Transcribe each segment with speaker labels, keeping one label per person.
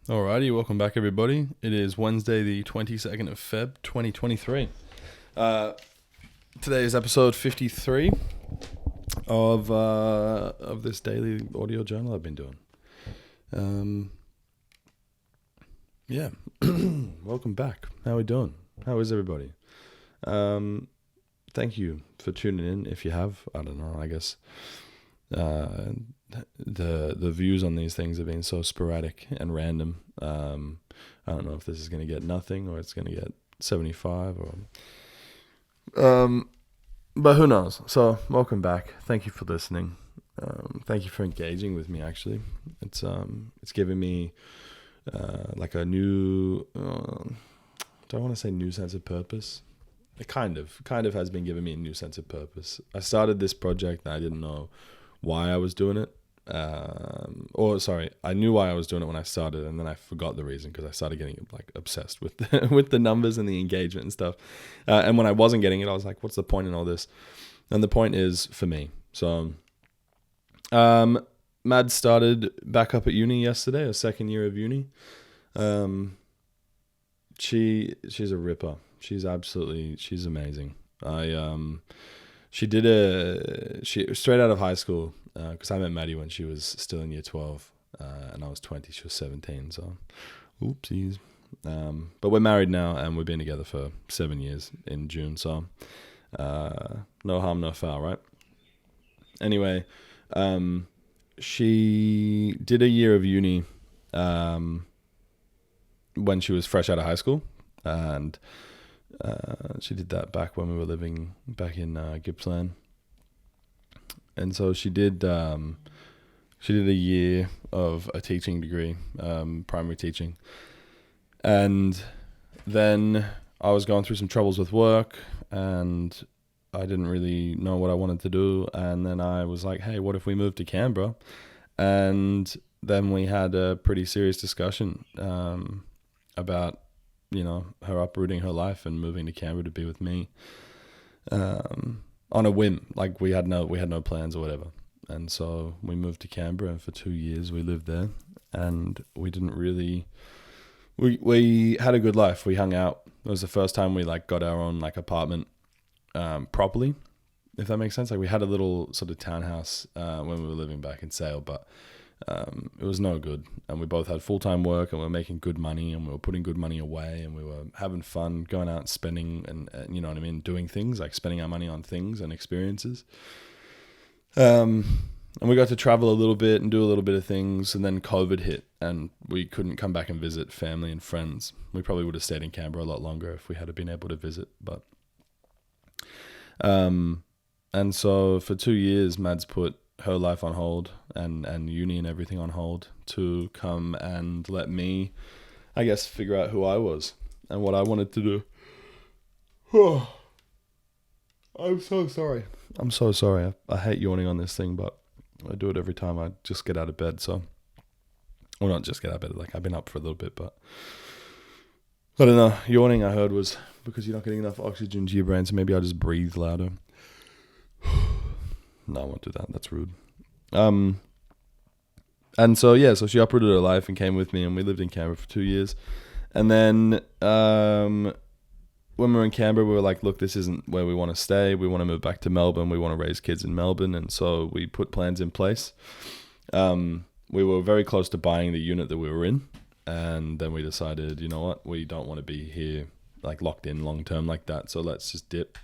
Speaker 1: Alrighty, welcome back, everybody. It is Wednesday, the 22nd of Feb, 2023. Today is episode 53 of this daily audio journal I've been doing. Yeah, welcome back. How we doing? How is everybody? Thank you for tuning in. If you have, I don't know. I guess the views on these things have been so sporadic and random. I don't know if this is going to get nothing or it's going to get 75 but who knows. So welcome back. Thank you for listening. Thank you for engaging with me. Actually, it's giving me like a new do I want to say new sense of purpose. It kind of has been giving me a new sense of purpose. I started this project and I didn't know why I was doing it. I knew why I was doing it when I started, and then I forgot the reason because I started getting like obsessed with with the numbers and the engagement and stuff. And when I wasn't getting it, I was like, "What's the point in all this?" And the point is for me. So, Mad started back up at uni yesterday, her second year of uni. She's a ripper. She's amazing. She straight out of high school, because I met Maddie when she was still in year 12, and I was 20, she was 17, so oopsies. But we're married now, and we've been together for 7 years in June, so no harm, no foul, right? Anyway, she did a year of uni when she was fresh out of high school, and she did that back when we were living back in Gippsland. And so she did a year of a teaching degree, primary teaching. And then I was going through some troubles with work and I didn't really know what I wanted to do. And then I was like, hey, what if we moved to Canberra? And then we had a pretty serious discussion about, her uprooting her life and moving to Canberra to be with me. On a whim, like we had no plans or whatever, and so we moved to Canberra, and for 2 years we lived there, and we didn't really, we had a good life. We hung out. It was the first time we like got our own like apartment, properly, if that makes sense. Like we had a little sort of townhouse when we were living back in Sale, but it was no good, and we both had full-time work, and we were making good money, and we were putting good money away, and we were having fun going out and spending, and you know what I mean, doing things, like spending our money on things and experiences. And we got to travel a little bit and do a little bit of things, and then COVID hit, and we couldn't come back and visit family and friends. We probably would have stayed in Canberra a lot longer if we had been able to visit, but and so for 2 years, Mads put her life on hold and uni and everything on hold to come and let me, I guess, figure out who I was and what I wanted to do. Oh, I'm so sorry. I'm so sorry. I hate yawning on this thing, but I do it every time I just get out of bed. So, well, not just get out of bed. Like I've been up for a little bit, but I don't know. Yawning, I heard, was because you're not getting enough oxygen to your brain. So maybe I'll just breathe louder. No, I won't do that. That's rude. And so she uprooted her life and came with me, and we lived in Canberra for 2 years. And then when we were in Canberra, we were like, look, this isn't where we want to stay. We want to move back to Melbourne. We want to raise kids in Melbourne. And so we put plans in place. We were very close to buying the unit that we were in. And then we decided, you know what, we don't want to be here like locked in long term like that. So let's just dip.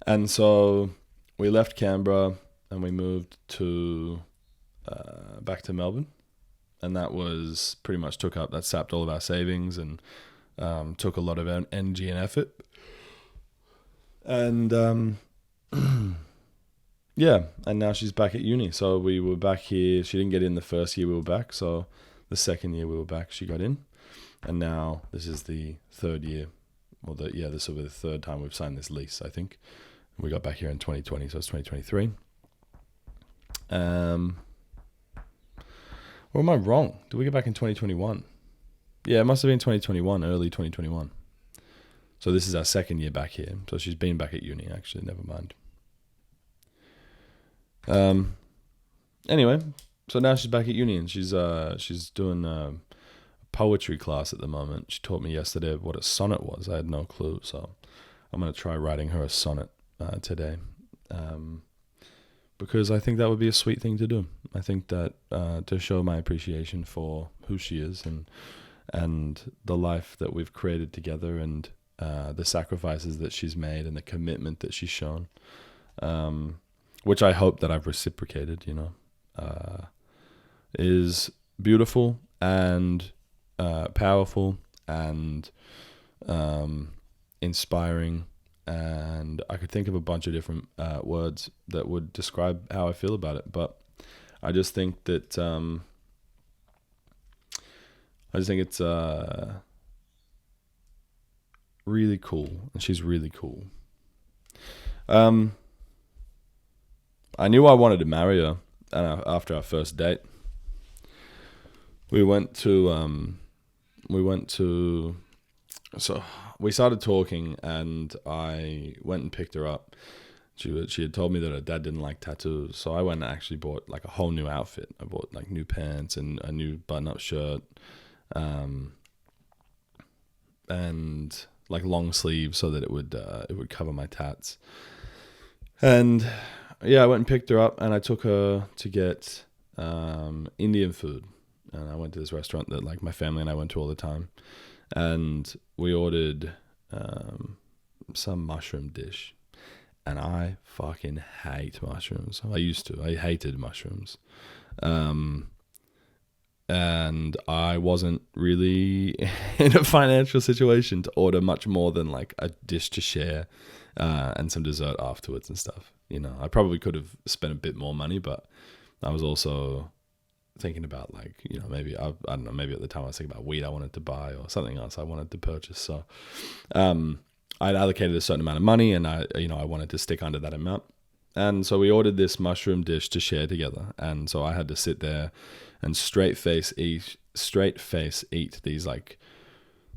Speaker 1: And so we left Canberra and we moved to back to Melbourne, and that was pretty much that sapped all of our savings and took a lot of energy and effort. And and now she's back at uni. So we were back here. She didn't get in the first year we were back, so the second year we were back, she got in, and now this is the third year. Well, this will be the third time we've signed this lease, I think. We got back here in 2020, so it's 2023. Or am I wrong? Did we get back in 2021? Yeah, it must have been 2021, early 2021. So this is our second year back here. So she's been back at uni, actually. Never mind. Anyway, so now she's back at uni, and she's doing poetry class at the moment. She taught me yesterday what a sonnet was. I had no clue, so I'm going to try writing her a sonnet today, because I think that would be a sweet thing to do. I think that to show my appreciation for who she is and the life that we've created together, and the sacrifices that she's made and the commitment that she's shown, which I hope that I've reciprocated, is beautiful and powerful and inspiring. And I could think of a bunch of different words that would describe how I feel about it, but I just think that it's really cool, and she's really cool. I knew I wanted to marry her, and after our first date, we started talking, and I went and picked her up. She had told me that her dad didn't like tattoos, so I went and actually bought like a whole new outfit. I bought like new pants and a new button-up shirt, and like long sleeves so that it would cover my tats. And yeah, I went and picked her up, and I took her to get Indian food. And I went to this restaurant that like my family and I went to all the time, and we ordered some mushroom dish. And I fucking hate mushrooms. I used to. I hated mushrooms. And I wasn't really in a financial situation to order much more than like a dish to share and some dessert afterwards and stuff. I probably could have spent a bit more money, but I was also thinking about like, maybe I don't know, maybe at the time I was thinking about weed I wanted to buy or something else I wanted to purchase. So I'd allocated a certain amount of money, and I wanted to stick under that amount. And so we ordered this mushroom dish to share together. And so I had to sit there and straight face eat these, like,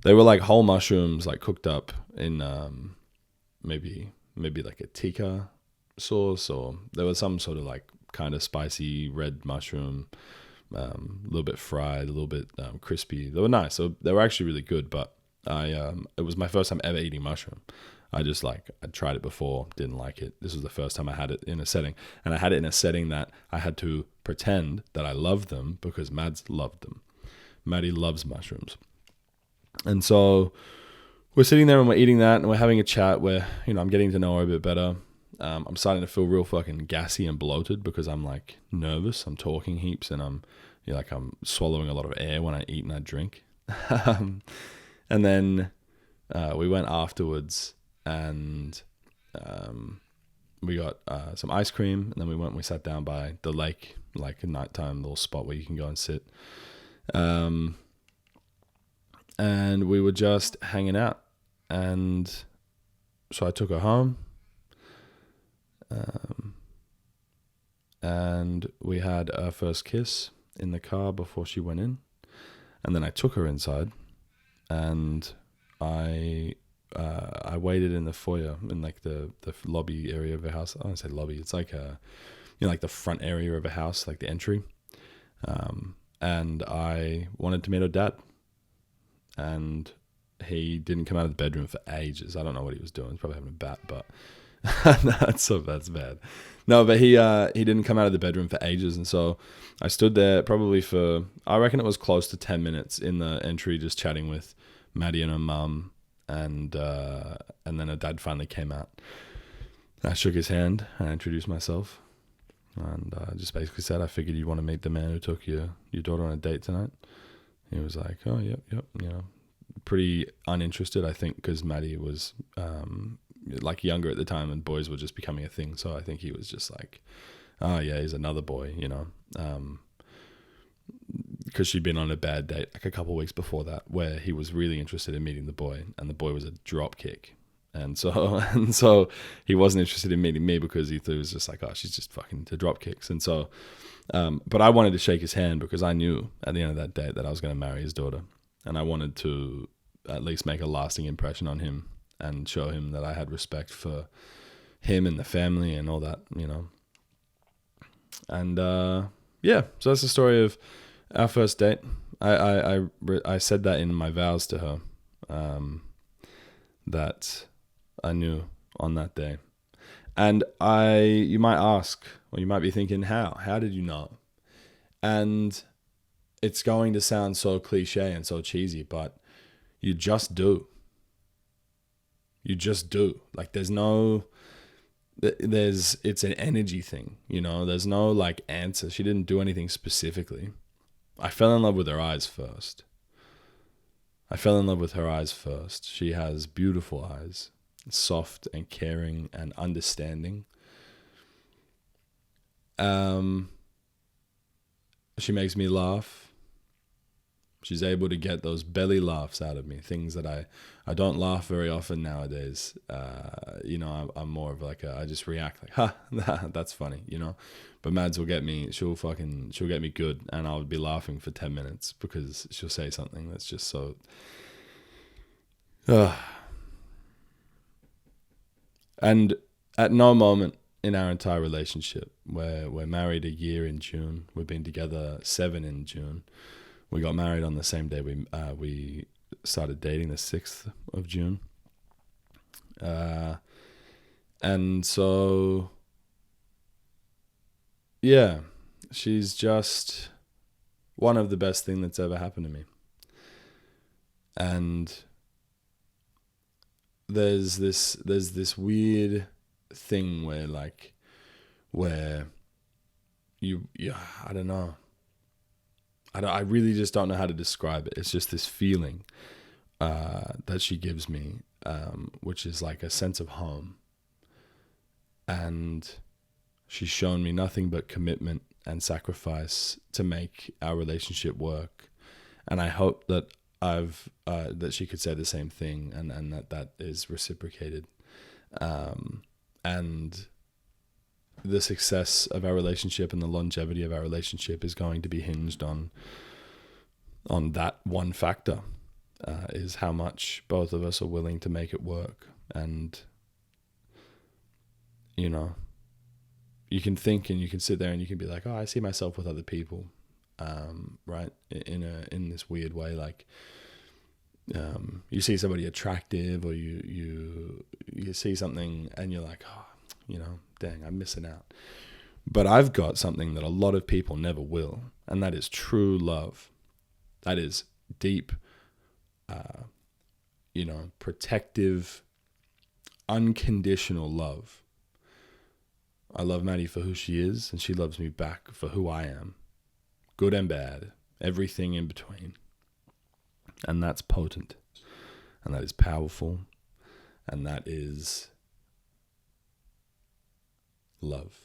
Speaker 1: they were like whole mushrooms, like cooked up in maybe like a tikka sauce, or there was some sort of like kind of spicy red mushroom, a little bit fried, a little bit crispy. They were nice. So they were actually really good, but it was my first time ever eating mushroom. I tried it before, didn't like it. This was the first time I had it in a setting, and I had it in a setting that I had to pretend that I loved them because Mads loved them. Maddie loves mushrooms. And so we're sitting there and we're eating that, and we're having a chat where, I'm getting to know her a bit better. I'm starting to feel real fucking gassy and bloated because I'm like nervous. I'm talking heaps, and I'm swallowing a lot of air when I eat and I drink. And then we went afterwards, and we got some ice cream, and then we sat down by the lake, like a nighttime little spot where you can go and sit. And we were just hanging out, and so I took her home, and we had our first kiss in the car before she went in, and then I took her inside, and I waited in the foyer, in like the lobby area of a house. I don't say lobby. It's like like the front area of a house, like the entry. And I wanted to meet her dad, and he didn't come out of the bedroom for ages. I don't know what he was doing. He's probably having a bat, but no, that's bad. No, but he didn't come out of the bedroom for ages, and so I stood there probably for, I reckon it was close to 10 minutes in the entry, just chatting with Maddie and her mum, and then her dad finally came out. I shook his hand and I introduced myself, and I just basically said, I figured you'd want to meet the man who took your daughter on a date tonight. He was like, oh, yep, pretty uninterested, I think, because Maddie was like younger at the time, and boys were just becoming a thing. So I think he was just like, oh yeah, he's another boy, because she'd been on a bad date like a couple of weeks before that, where he was really interested in meeting the boy, and the boy was a drop kick. And so he wasn't interested in meeting me because he thought it was just like, oh, she's just fucking into drop kicks. And so, but I wanted to shake his hand because I knew at the end of that date that I was going to marry his daughter, and I wanted to at least make a lasting impression on him and show him that I had respect for him and the family and all that, And yeah, so that's the story of our first date. I said that in my vows to her, that I knew on that day. And you might ask, or you might be thinking, how did you know? And it's going to sound so cliche and so cheesy, but you just do. You just do. Like it's an energy thing, there's no like answer. She didn't do anything specifically. I fell in love with her eyes first. She has beautiful eyes, soft and caring and understanding. She makes me laugh. She's able to get those belly laughs out of me, things that I don't laugh very often nowadays. I'm more of like I just react like, ha, that's funny, But Mads will get me, she'll get me good, and I'll be laughing for 10 minutes because she'll say something that's just so... And at no moment in our entire relationship, we're married a year in June, we've been together 7 in June, we got married on the same day we started dating, the 6th of June. And so, yeah, she's just one of the best things that's ever happened to me. And there's this weird thing where you I don't know. I really just don't know how to describe it. It's just this feeling that she gives me, which is like a sense of home. And she's shown me nothing but commitment and sacrifice to make our relationship work. And I hope that that she could say the same thing, and that is reciprocated. And the success of our relationship and the longevity of our relationship is going to be hinged on that one factor, is how much both of us are willing to make it work. And you can think and you can sit there and you can be like, oh, I see myself with other people, right? In this weird way, like you see somebody attractive, or you see something and you're like, oh, dang, I'm missing out. But I've got something that a lot of people never will, and that is true love. That is deep, protective, unconditional love. I love Maddie for who she is, and she loves me back for who I am. Good and bad, everything in between. And that's potent, and that is powerful, and that is love.